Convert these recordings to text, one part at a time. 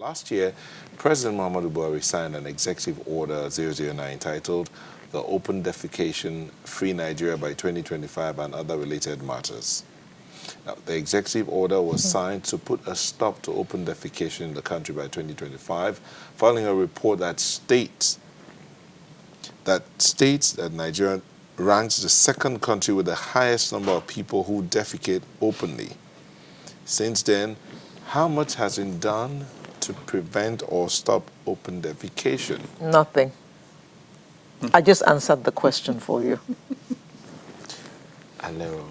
Last year, President Muhammadu Buhari signed an executive order 009 titled The Open Defecation Free Nigeria by 2025 and Other Related Matters. Now, the executive order was signed to put a stop to open defecation in the country by 2025, following a report that states that Nigeria ranks the second country with the highest number of people who defecate openly. Since then, how much has been done to prevent or stop open defecation? Nothing. I just answered the question for you. Alero.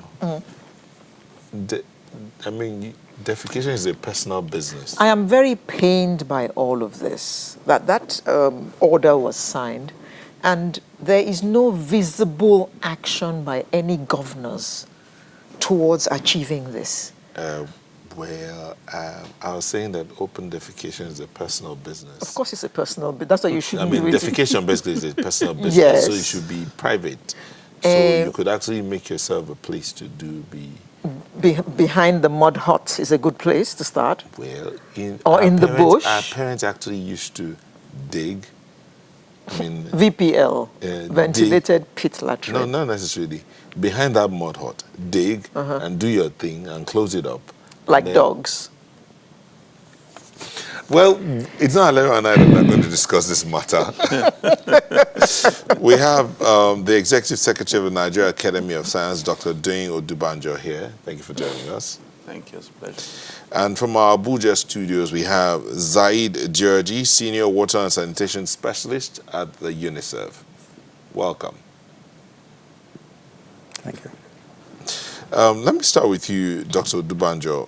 Defecation is a personal business. I am very pained by all of this, that order was signed, and there is no visible action by any governors towards achieving this. I was saying that open defecation is a personal business. Of course it's a personal business. That's why you shouldn't do it. Defecation basically is a personal business, yes. So it should be private. So you could actually make yourself a place to behind the mud hut is a good place to start. Well, in the bush. Our parents actually used to dig. VPL, ventilated pit latrine. No, not necessarily. Behind that mud hut, dig and do your thing and close it up. Like dogs. Well, it's not Alero and I that are going to discuss this matter. We have the Executive Secretary of the Nigeria Academy of Science, Dr. Doyin Odubanjo, here. Thank you for joining us. Thank you, it's a pleasure. And from our Abuja studios, we have Zaid Georgie, Senior Water and Sanitation Specialist at the UNICEF. Welcome. Thank you. Let me start with you, Dr. Odubanjo.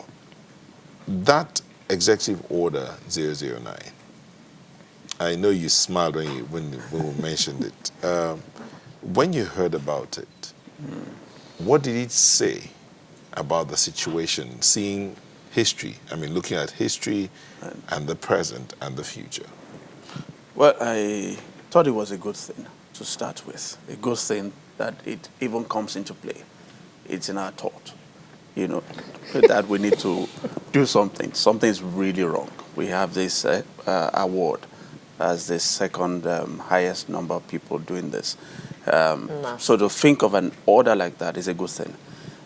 That Executive Order 009, I know you smiled when we mentioned it. When you heard about it, what did it say about the situation, seeing history, looking at history and the present and the future? Well, I thought it was a good thing to start with, a good thing that it even comes into play. It's in our thought, that we need to do something. Something's really wrong. We have this award as the second highest number of people doing this. So to think of an order like that is a good thing.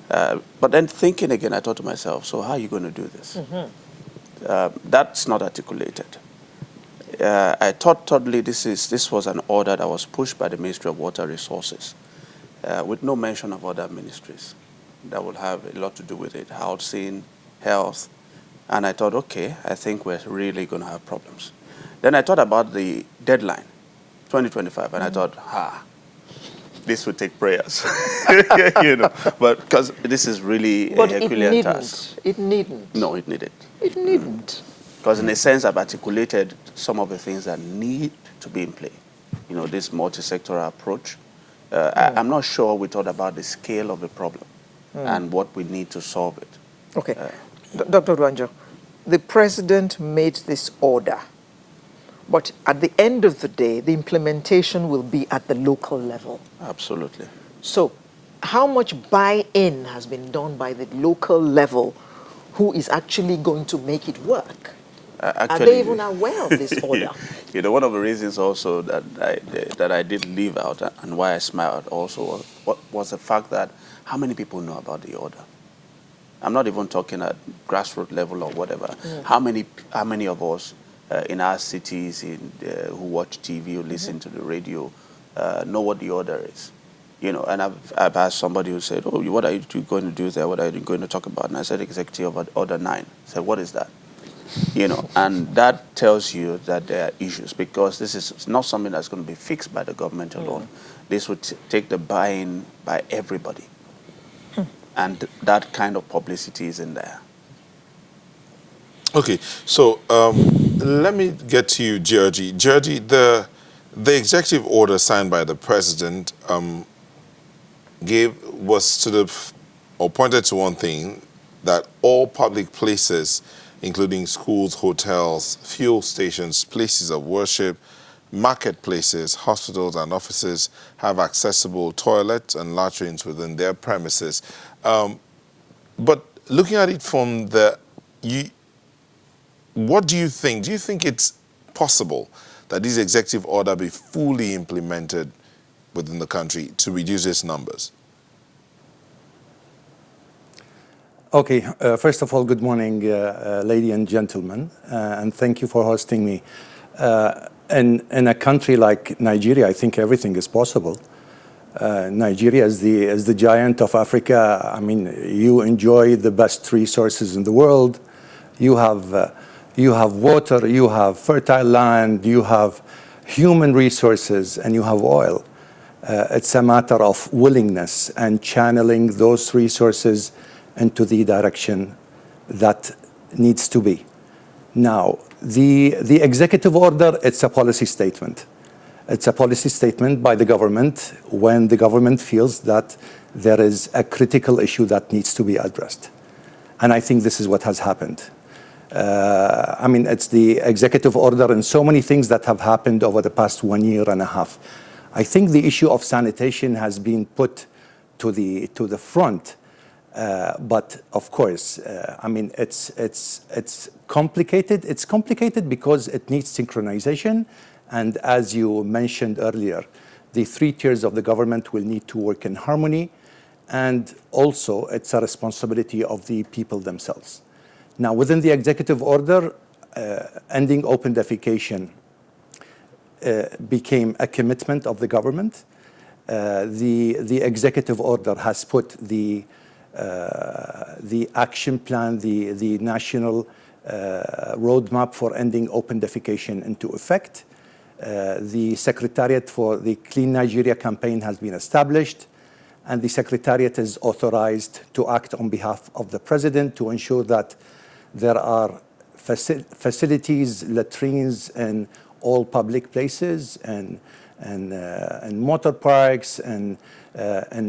But then thinking again, I thought to myself, so how are you going to do this? That's not articulated. I thought totally this was an order that was pushed by the Ministry of Water Resources with no mention of other ministries that will have a lot to do with it, housing, health. And I thought, okay, I think we're really going to have problems. Then I thought about the deadline, 2025, and I thought, this would take prayers, but because this is really a Herculean task. It needn't. No, it needed. It needn't. Because in a sense, I've articulated some of the things that need to be in play. This multi-sectoral approach. I'm not sure we thought about the scale of the problem and what we need to solve it. Okay. Dr. Odubanjo, the president made this order, but at the end of the day, the implementation will be at the local level. Absolutely. So how much buy-in has been done by the local level who is actually going to make it work? Are they even aware of this order? One of the reasons also that I did leave out and why I smiled also was the fact that how many people know about the order? I'm not even talking at grassroots level or whatever. How many of us in our cities who watch TV or listen to the radio know what the order is? And I've asked somebody who said, oh, what are you going to do there? What are you going to talk about? And I said, Executive Order 9. I said, what is that? And that tells you that there are issues because this is not something that's going to be fixed by the government alone. This would take the buy-in by everybody. And that kind of publicity is in there. Okay, so let me get to you, Georgie. Georgie, the executive order signed by the president pointed to one thing, that all public places, including schools, hotels, fuel stations, places of worship, marketplaces, hospitals, and offices have accessible toilets and latrines within their premises. But looking at it from what do you think? Do you think it's possible that this executive order be fully implemented within the country to reduce its numbers? Okay, first of all, good morning, ladies and gentlemen, and thank you for hosting me. In a country like Nigeria, I think everything is possible. Nigeria is the giant of Africa. I mean, you enjoy the best resources in the world. You have water, you have fertile land, you have human resources, and you have oil. It's a matter of willingness and channeling those resources into the direction that needs to be. Now, the executive order, it's a policy statement. It's a policy statement by the government when the government feels that there is a critical issue that needs to be addressed. And I think this is what has happened. I mean, it's the executive order and so many things that have happened over the past 1 year and a half. I think the issue of sanitation has been put to the front. But of course, I mean, it's complicated. It's complicated because it needs synchronization. And as you mentioned earlier, the 3 tiers of the government will need to work in harmony. And also, it's a responsibility of the people themselves. Now, within the executive order, ending open defecation became a commitment of the government. The executive order has put the action plan, the national roadmap for ending open defecation into effect. The Secretariat for the Clean Nigeria campaign has been established, and the Secretariat is authorized to act on behalf of the President to ensure that there are facilities, latrines in all public places, and motor parks, and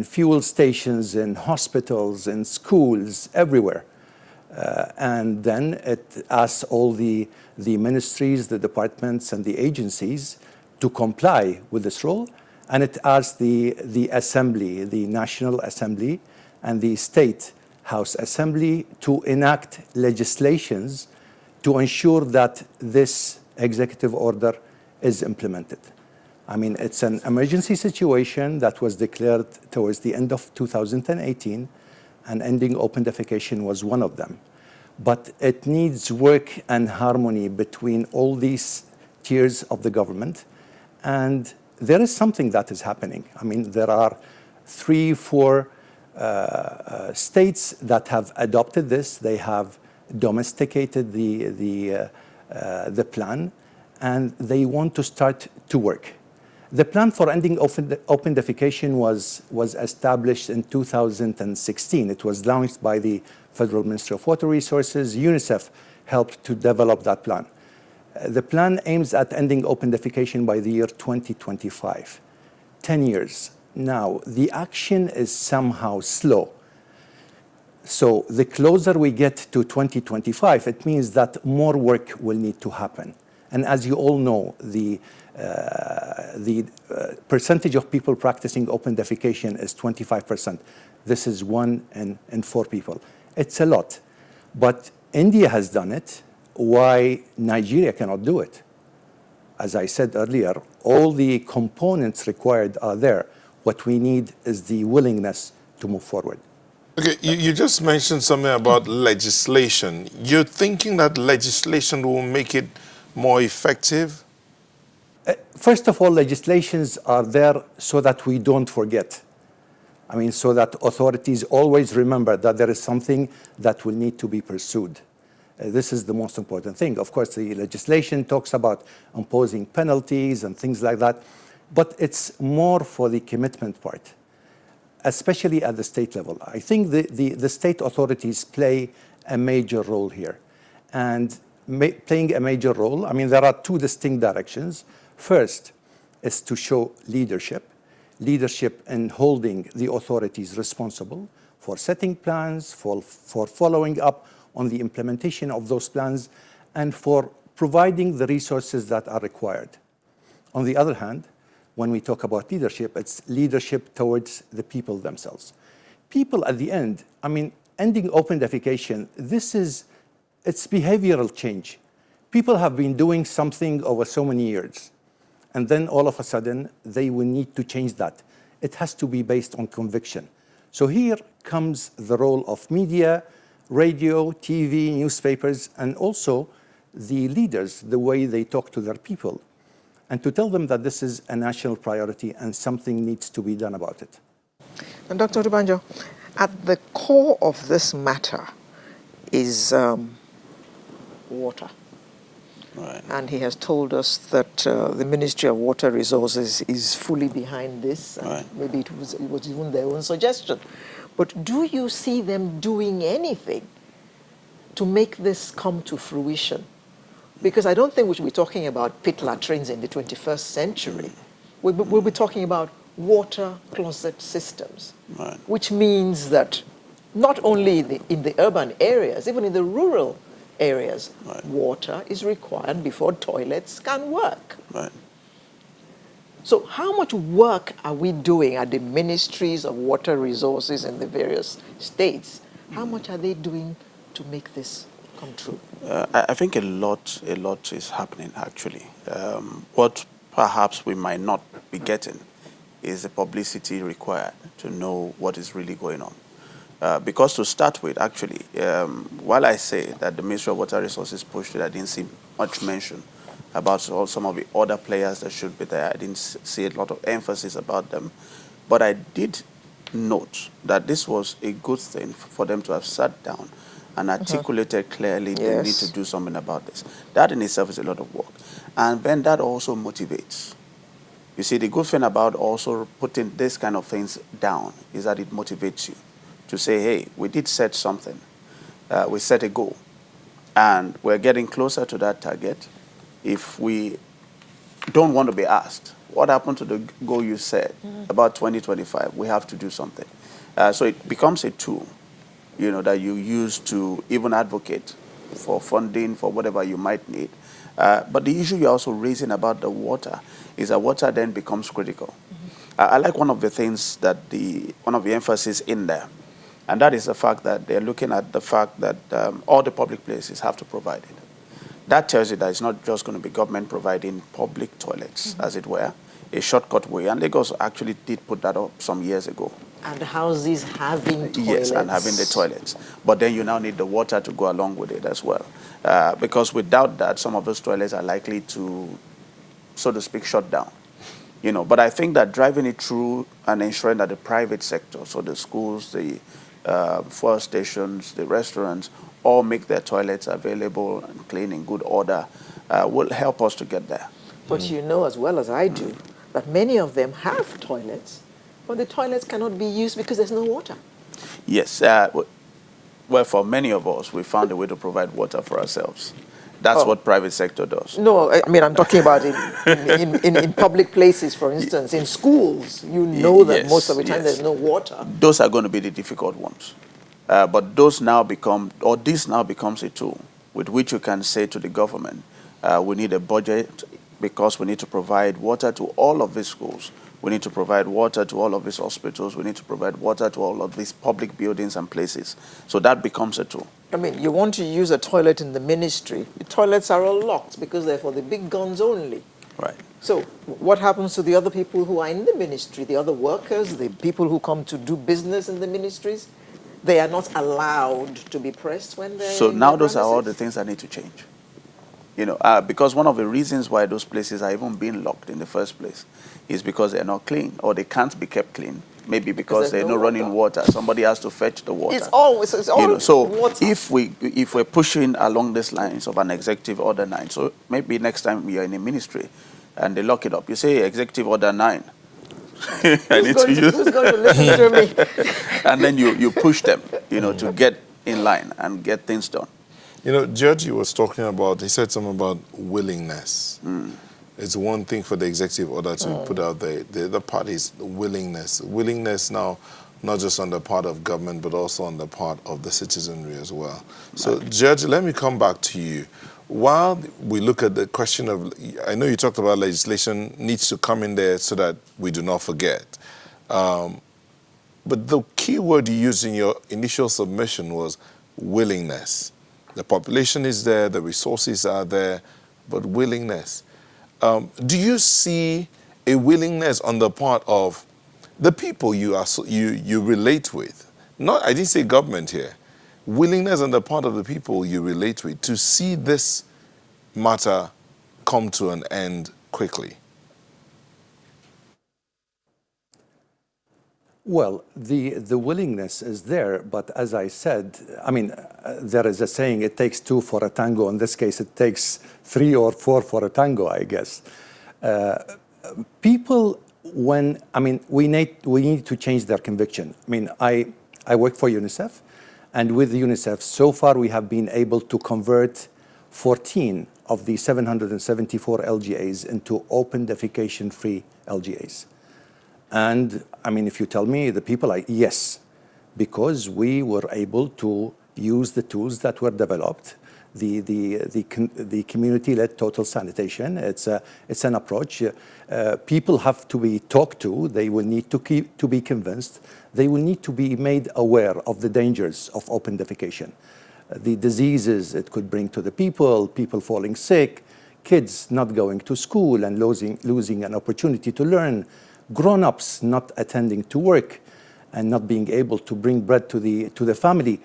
fuel stations, and hospitals, and schools, everywhere. And then it asks all the ministries, the departments, and the agencies to comply with this rule. And it asks the Assembly, the National Assembly, and the State House Assembly to enact legislations to ensure that this executive order is implemented. I mean, it's an emergency situation that was declared towards the end of 2018, and ending open defecation was one of them. But it needs work and harmony between all these tiers of the government. And there is something that is happening. I mean, there are 3, 4 states that have adopted this. They have domesticated the plan, and they want to start to work. The plan for ending open defecation was established in 2016. It was launched by the Federal Ministry of Water Resources. UNICEF helped to develop that plan. The plan aims at ending open defecation by the year 2025, 10 years. Now, the action is somehow slow. So the closer we get to 2025, it means that more work will need to happen. And as you all know, the percentage of people practicing open defecation is 25%. This is 1 in 4 people. It's a lot. But India has done it. Why Nigeria cannot do it? As I said earlier, all the components required are there. What we need is the willingness to move forward. Okay, you just mentioned something about legislation. You're thinking that legislation will make it more effective? First of all, legislations are there so that we don't forget. I mean, so that authorities always remember that there is something that will need to be pursued. This is the most important thing. Of course, the legislation talks about imposing penalties and things like that, but it's more for the commitment part, especially at the state level. I think the state authorities play a major role here. And playing a major role, I mean, there are 2 distinct directions. First is to show leadership in holding the authorities responsible for setting plans, for following up on the implementation of those plans, and for providing the resources that are required. On the other hand, when we talk about leadership, it's leadership towards the people themselves. People at the end, I mean, ending open defecation, it's behavioral change. People have been doing something over so many years, and then all of a sudden, they will need to change that. It has to be based on conviction. So here comes the role of media, radio, TV, newspapers, and also the leaders, the way they talk to their people, and to tell them that this is a national priority and something needs to be done about it. And Dr. Odubanjo, at the core of this matter is water. Right. And he has told us that the Ministry of Water Resources is fully behind this. And Right. maybe it was even their own suggestion. But do you see them doing anything to make this come to fruition? Because I don't think we should be talking about pit latrines in the 21st century. We'll be talking about water closet systems, Right. which means that not only in the urban areas, even in the rural areas, Right. water is required before toilets can work. Right. So how much work are we doing at the ministries of water resources in the various states? How much are they doing to make this come true? I think a lot is happening actually. What perhaps we might not be getting is the publicity required to know what is really going on. Because to start with, actually, while I say that the Ministry of Water Resources pushed it, I didn't see much mention about some of the other players that should be there. I didn't see a lot of emphasis about them. But I did note that this was a good thing for them to have sat down and articulated clearly they need Yes. to do something about this. That in itself is a lot of work. And then that also motivates. You see, the good thing about also putting this kind of things down is that it motivates you to say, hey, we did set something. We set a goal. And we're getting closer to that target. If we don't want to be asked, what happened to the goal you set about 2025? We have to do something. So it becomes a tool, you know, that you use to even advocate for funding, for whatever you might need. But the issue you're also raising about the water is that water then becomes critical. I like one of the things that one of the emphasis in there, and that is the fact that they're looking at the fact that all the public places have to provide it. That tells you that it's not just going to be government providing public toilets, as it were, a shortcut way. And Lagos actually did put that up some years ago. And houses having toilets. Yes, and having the toilets. But then you now need the water to go along with it as well. Because without that, some of those toilets are likely to, so to speak, shut down. You know, but I think that driving it through and ensuring that the private sector, so the schools, the fuel stations, the restaurants, all make their toilets available and clean in good order, will help us to get there. But you know as well as I do that many of them have toilets, but the toilets cannot be used because there's no water. Yes. Well, for many of us, we found a way to provide water for ourselves. That's what private sector does. No, I mean, I'm talking about in public places, for instance, in schools. You know that Yes, most of the time yes. there's no water. Those are going to be the difficult ones. But those now become, or this now becomes a tool with which you can say to the government, we need a budget because we need to provide water to all of these schools. We need to provide water to all of these hospitals. We need to provide water to all of these public buildings and places. So that becomes a tool. I mean, you want to use a toilet in the ministry. The toilets are all locked because they're for the big guns only. Right. So what happens to the other people who are in the ministry, the other workers, the people who come to do business in the ministries? They are not allowed to be pressed when they're So in now their those are all the premises? things that need to change. You know, because one of the reasons why those places are even being locked in the first place is because they're not clean or they can't be kept clean. Maybe because there's there's no no running water. Somebody has to fetch the water. It's all You know, so water. if we're pushing along these lines of an executive order 9, so maybe next time you're in a ministry and they lock it up, you say executive order 9. I need to use, Who's going to listen to me? and then you push them, you know, to get in line and get things done. You know, Georgie was talking about, he said something about willingness. It's one thing for the executive order to put out there. The other part is willingness. Willingness now, not just on the part of government, but also on the part of the citizenry as well. So, Georgie, let me come back to you. While we look at the question of, I know you talked about legislation needs to come in there so that we do not forget. But the key word you used in your initial submission was willingness. The population is there, the resources are there, but willingness. Do you see a willingness on the part of the people you relate with? Not, I didn't say government here. Willingness on the part of the people you relate with to see this matter come to an end quickly. Well, the willingness is there, but as I said, I mean, there is a saying, it takes two for a tango. In this case, it takes 3 or 4 for a tango, I guess. People, we need to change their conviction. I mean, I work for UNICEF, and with UNICEF, so far we have been able to convert 14 of the 774 LGAs into open defecation-free LGAs. And I mean, if you tell me the people, yes, because we were able to use the tools that were developed, the community-led total sanitation. It's an approach. People have to be talked to. They will need to be convinced. They will need to be made aware of the dangers of open defecation, the diseases it could bring to the people falling sick, kids not going to school and losing an opportunity to learn, grown-ups not attending to work and not being able to bring bread to the family,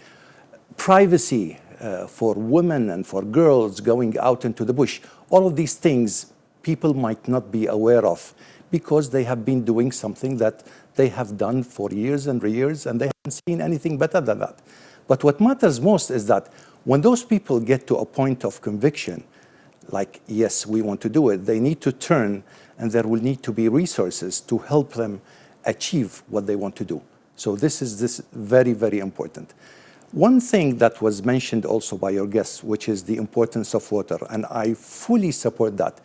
privacy for women and for girls going out into the bush. All of these things people might not be aware of because they have been doing something that they have done for years and years, and they haven't seen anything better than that. But what matters most is that when those people get to a point of conviction, like, yes, we want to do it, they need to turn, and there will need to be resources to help them achieve what they want to do. So this is very, very important. One thing that was mentioned also by your guests, which is the importance of water, and I fully support that.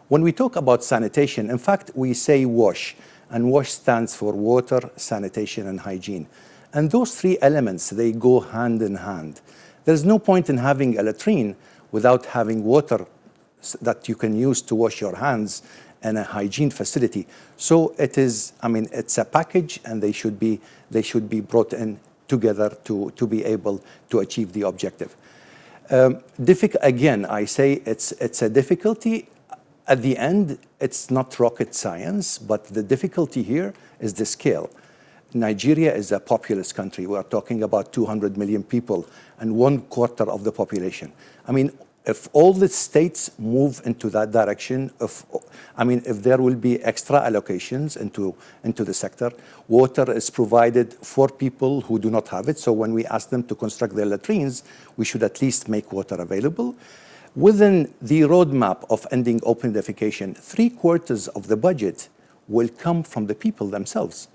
When we talk about sanitation, in fact, we say WASH, and WASH stands for water, sanitation, and hygiene. And those 3 elements, they go hand in hand. There's no point in having a latrine without having water that you can use to wash your hands and a hygiene facility. So it is, I mean, it's a package, and they should be brought in together to be able to achieve the objective. Again, I say it's a difficulty. At the end, it's not rocket science, but the difficulty here is the scale. Nigeria is a populous country. We are talking about 200 million people and 1/4 of the population. I mean, if all the states move into that direction, if there will be extra allocations into the sector, water is provided for people who do not have it. So when we ask them to construct their latrines, we should at least make water available. Within the roadmap of ending open defecation, 3/4 of the budget will come from the people themselves.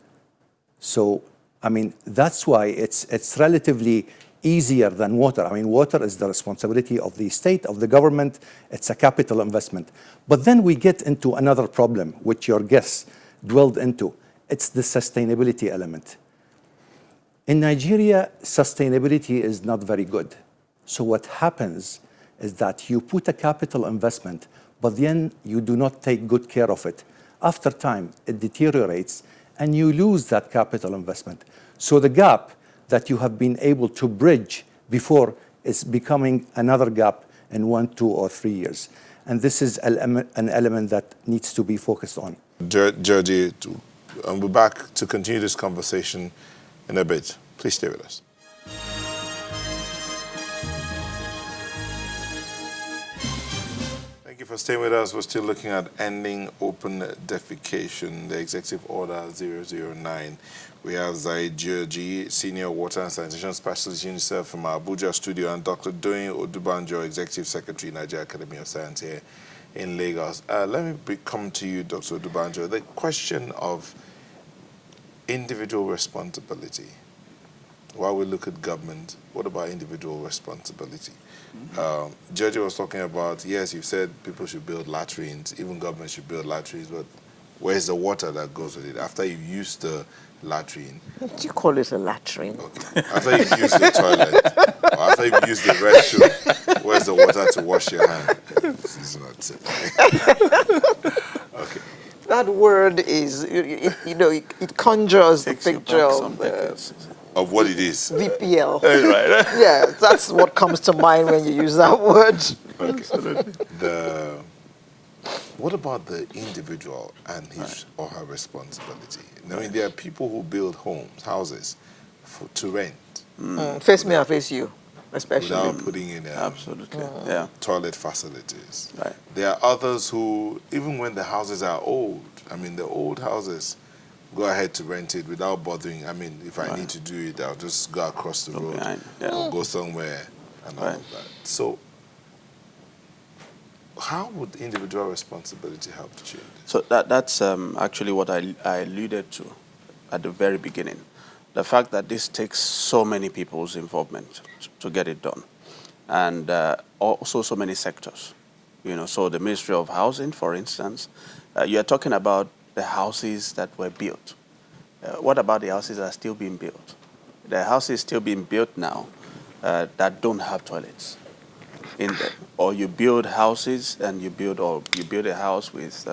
So, I mean, that's why it's relatively easier than water. I mean, water is the responsibility of the state, of the government. It's a capital investment. But then we get into another problem, which your guests dwelled into. It's the sustainability element. In Nigeria, sustainability is not very good. So what happens is that you put a capital investment, but then you do not take good care of it. After time, it deteriorates, and you lose that capital investment. So the gap that you have been able to bridge before is becoming another gap in 1, 2, or 3 years. And this is an element that needs to be focused on. Georgie, and we're back to continue this conversation in a bit. Please stay with us. Thank you for staying with us. We're still looking at ending open defecation, the Executive Order 009. We have Zaid Georgie, Senior Water and Sanitation Specialist, UNICEF from our Abuja studio, and Dr. Doyin Odubanjo, Executive Secretary, Nigeria Academy of Science here in Lagos. Let me come to you, Dr. Odubanjo. The question of individual responsibility. While we look at government, what about individual responsibility? Georgie was talking about, yes, you said people should build latrines, even government should build latrines, but where's the water that goes with it? After you use the latrine. What do you call it a latrine? Okay. After you use the toilet, or after you use the restroom, where's the water to wash your hand? This is not it. Okay. That word is, it conjures the picture of of what it is. VPL. Right. Yeah, that's what comes to mind when you use that word. What about the individual and his or her responsibility? I mean, there are people who build houses to rent Face me or face you, especially. without putting in Absolutely. Yeah. toilet facilities. Right. There are others who, even when the houses are old, I mean, the old houses, go ahead to rent it without bothering. I mean, if I need to do it, I'll just go across the road behind, yeah. or go somewhere and all Right. of that. So, how would individual responsibility help to change this? So that's actually what I alluded to at the very beginning. The fact that this takes so many people's involvement to get it done. And also so many sectors. So the Ministry of Housing, for instance, you're talking about the houses that were built. What about the houses that are still being built? The houses still being built now that don't have toilets in them. Or you build houses and you build a house with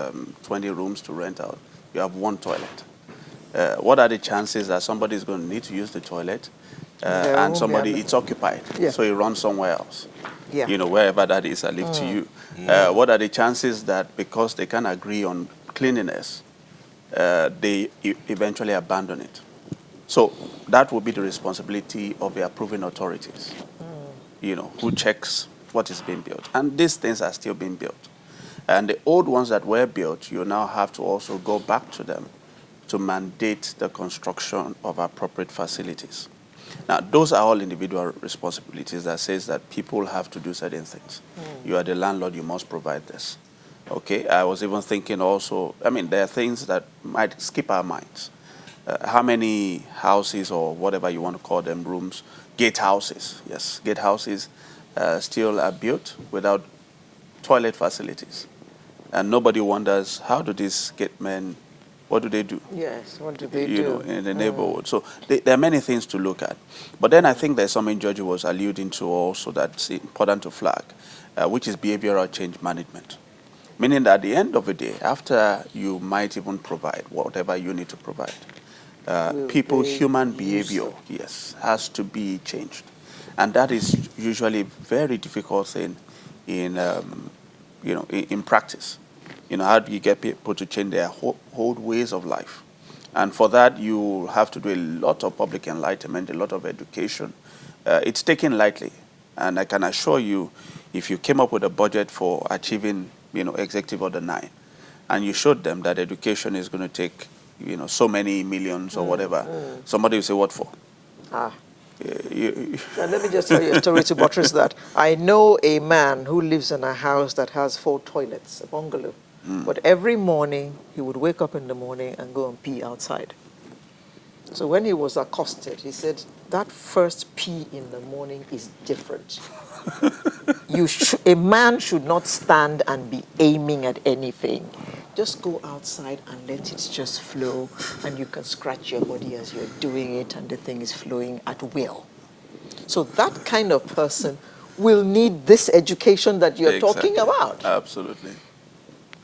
20 rooms to rent out. You have one toilet. What are the chances that somebody is going to need to use the toilet and somebody it's occupied, so he runs somewhere else? Yeah. Wherever that is, I leave to you. What are the chances that because they can't agree on cleanliness, they eventually abandon it? So that will be the responsibility of the approving authorities, who checks what is being built. And these things are still being built. And the old ones that were built, you now have to also go back to them to mandate the construction of appropriate facilities. Now, those are all individual responsibilities that says that people have to do certain things. You are the landlord, you must provide this. Okay, I was even thinking also, there are things that might skip our minds. How many houses or whatever you want to call them, rooms, gate houses, yes, gate houses still are built without toilet facilities. And nobody wonders, how do these gate men, what do they do? Yes, what do they do? In the neighborhood. So there are many things to look at. But then I think there's something Georgie was alluding to also that's important to flag, which is behavioral change management. Meaning that at the end of the day, after you might even provide whatever you need to provide, human behavior, yes, has to be changed. And that is usually a very difficult thing in practice. How do you get people to change their whole ways of life? And for that, you have to do a lot of public enlightenment, a lot of education. It's taken lightly. And I can assure you, if you came up with a budget for achieving, Executive Order 9, and you showed them that education is going to take, so many millions or whatever, somebody will say, what for? Now, let me just tell you a story to buttress that. I know a man who lives in a house that has 4 toilets, a bungalow. But every morning, he would wake up in the morning and go and pee outside. So when he was accosted, he said, that first pee in the morning is different. A man should not stand and be aiming at anything. Just go outside and let it just flow, and you can scratch your body as you're doing it, and the thing is flowing at will. So that kind of person will need this education that you're talking about. Absolutely.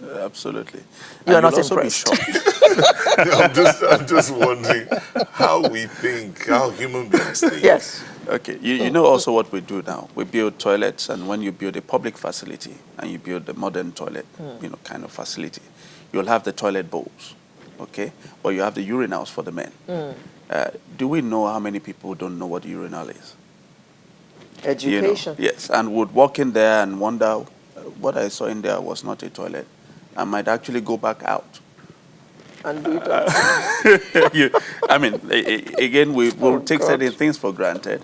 Absolutely. You are And not you'll also be impressed. shocked. I'm just wondering how we think, how human beings think. Yes. Okay, you know also what we do now. We build toilets, and when you build a public facility and you build a modern toilet, kind of facility, you'll have the toilet bowls, okay? But you have the urinals for the men. Do we know how many people don't know what the urinal is? Education. Yes, and would walk in there and wonder, what I saw in there was not a toilet. I might actually go back out. And do it. Again, we will take God. certain things for granted,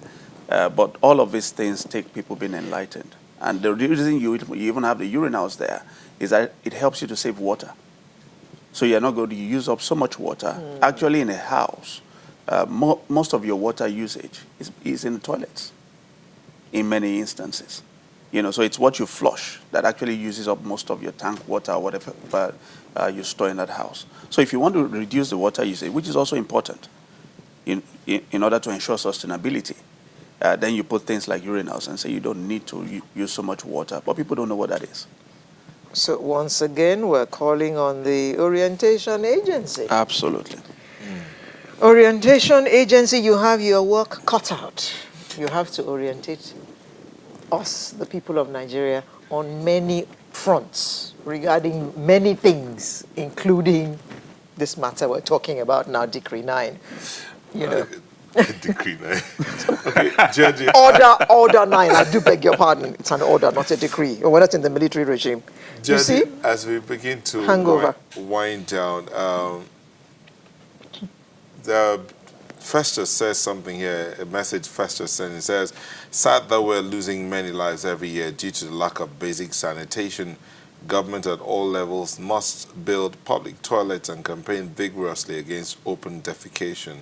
but all of these things take people being enlightened. And the reason you even have the urinals there is that it helps you to save water. So you're not going to use up so much water. Actually, in a house, most of your water usage is in the toilets in many instances. So it's what you flush that actually uses up most of your tank water or whatever you store in that house. So if you want to reduce the water usage, which is also important in order to ensure sustainability, then you put things like urinals and say you don't need to use so much water. But people don't know what that is. So once again, we're calling on the orientation agency. Absolutely. Orientation agency, you have your work cut out. You have to orientate us, the people of Nigeria, on many fronts regarding many things, including this matter we're talking about now, Decree 9. You know. Decree 9. Okay, Judge. Order 9, I do beg your pardon. It's an order, not a decree. Or we're not in the military regime. You see? As we begin to Hangover. wind down, the Festus says something here, a message Festus sent. It says, sad that we're losing many lives every year due to the lack of basic sanitation. Government at all levels must build public toilets and campaign vigorously against open defecation.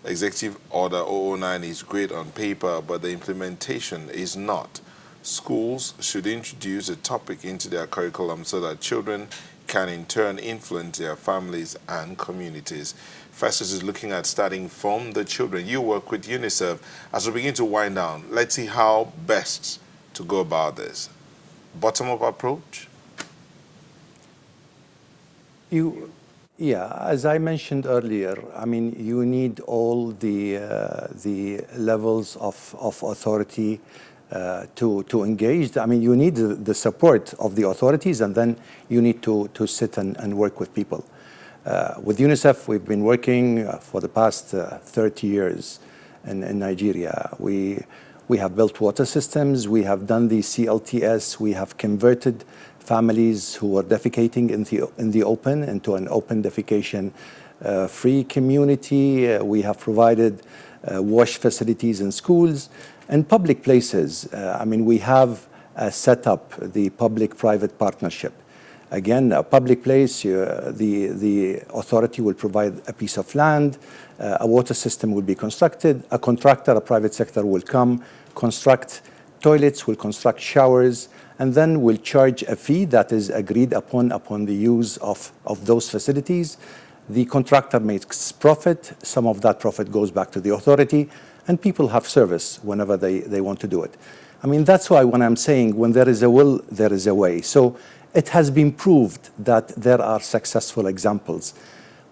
Executive Order 009 is great on paper, but the implementation is not. Schools should introduce the topic into their curriculum so that children can in turn influence their families and communities. Festus is looking at starting from the children. You work with UNICEF. As we begin to wind down, let's see how best to go about this. Bottom-up approach? Yeah, as I mentioned earlier, I mean, you need all the levels of authority to engage. I mean, you need the support of the authorities, and then you need to sit and work with people. With UNICEF, we've been working for the past 30 years in Nigeria. We have built water systems, we have done the CLTS, we have converted families who were defecating in the open into an open defecation free community. We have provided wash facilities in schools and public places. I mean, we have set up the public-private partnership. Again, a public place, the authority will provide a piece of land, a water system will be constructed, a contractor, a private sector will come, construct toilets, will construct showers, and then will charge a fee that is agreed upon the use of those facilities. The contractor makes profit, some of that profit goes back to the authority, and people have service whenever they want to do it. I mean, that's why when I'm saying when there is a will, there is a way. So it has been proved that there are successful examples.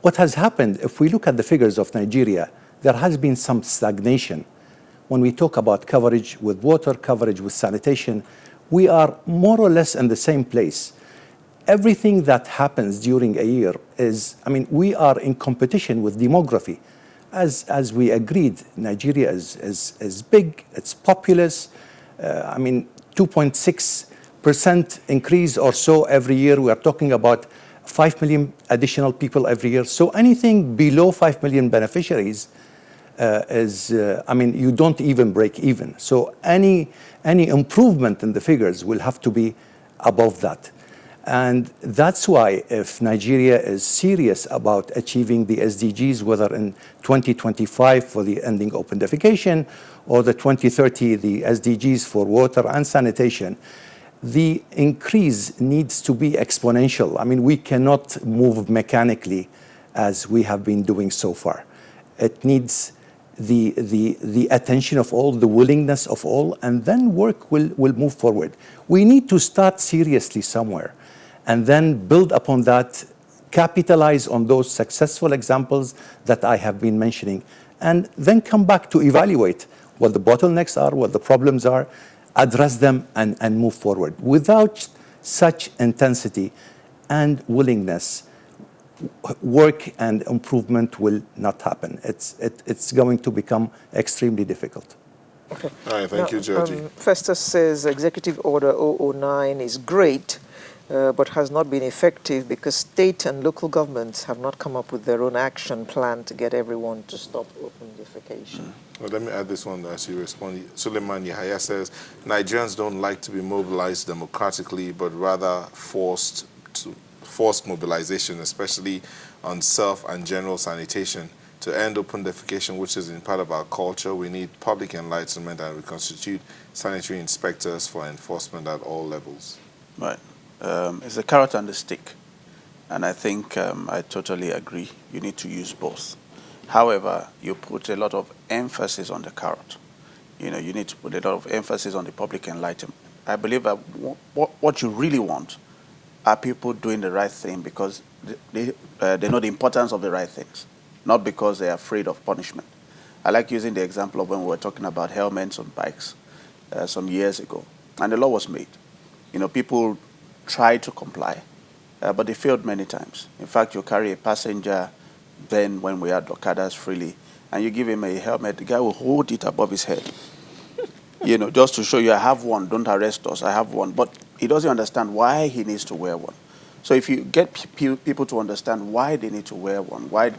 What has happened, if we look at the figures of Nigeria, there has been some stagnation. When we talk about coverage with water, coverage with sanitation, we are more or less in the same place. Everything that happens during a year is, I mean, we are in competition with demography. As we agreed, Nigeria is big, it's populous. I mean, 2.6% increase or so every year. We are talking about 5 million additional people every year. So anything below 5 million beneficiaries I mean, you don't even break even. So any improvement in the figures will have to be above that. And that's why if Nigeria is serious about achieving the SDGs, whether in 2025 for the ending open defecation or the 2030, the SDGs for water and sanitation, the increase needs to be exponential. I mean, we cannot move mechanically as we have been doing so far. It needs the attention of all, the willingness of all, and then work will move forward. We need to start seriously somewhere and then build upon that, capitalize on those successful examples that I have been mentioning, and then come back to evaluate what the bottlenecks are, what the problems are, address them, and move forward. Without such intensity and willingness, work and improvement will not happen. It's going to become extremely difficult. Okay. All right, thank you, Georgie. Festus says Executive Order 009 is great, but has not been effective because state and local governments have not come up with their own action plan to get everyone to stop open defecation. Well, let me add this one as you respond. Suleiman Yahya says, Nigerians don't like to be mobilized democratically, but rather forced mobilization, especially on self and general sanitation. To end open defecation, which is in part of our culture, we need public enlightenment, and we constitute sanitary inspectors for enforcement at all levels. Right. It's a carrot and a stick. And I think I totally agree. You need to use both. However, you put a lot of emphasis on the carrot. You know, you need to put a lot of emphasis on the public enlightenment. I believe that what you really want are people doing the right thing because they know the importance of the right things. not because they're afraid of punishment. I like using the example of when we were talking about helmets on bikes some years ago, and the law was made. You know, people tried to comply, but they failed many times. In fact, you carry a passenger then when we had Okadas freely, and you give him a helmet, the guy will hold it above his head. You know, just to show you, I have one, don't arrest us, I have one. But he doesn't understand why he needs to wear one. So if you get people to understand why they need to wear one, why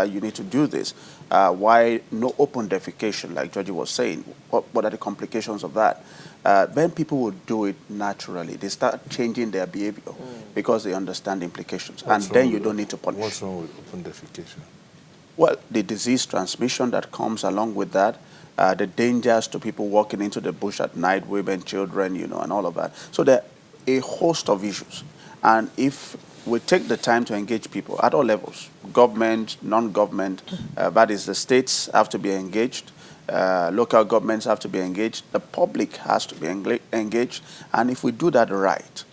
you need to do this, why no open defecation, like Georgie was saying, what are the complications of that? Then people will do it naturally. They start changing their behavior because they understand the implications. And then you don't need to punish. What's wrong with open defecation? Well, the disease transmission that comes along with that, the dangers to people walking into the bush at night, women, children, you know, and all of that. So there are a host of issues. And if we take the time to engage people at all levels, government, non-government, that is the states have to be engaged, local governments have to be engaged, the public has to be engaged. And if we do that right,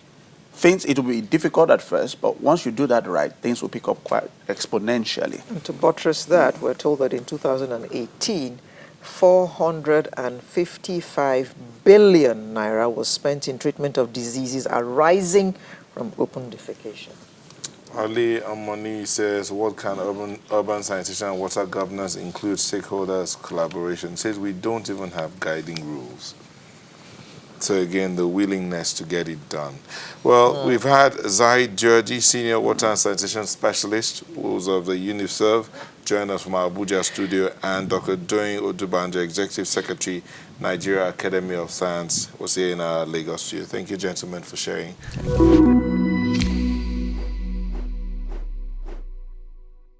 it will be difficult at first, but once you do that right, things will pick up quite exponentially. And to buttress that, we're told that in 2018, 455 billion naira was spent in treatment of diseases arising from open defecation. Ali Amoni says, what can urban sanitation and water governance include stakeholders' collaboration? Says we don't even have guiding rules. So again, the willingness to get it done. Well, we've had Zaid Georgie, Senior Water and Sanitation Specialist, who's of the UNICEF, join us from our Abuja studio, and Dr. Doyin Odubanjo, Executive Secretary, Nigeria Academy of Science, was here in our Lagos studio. Thank you, gentlemen, for sharing.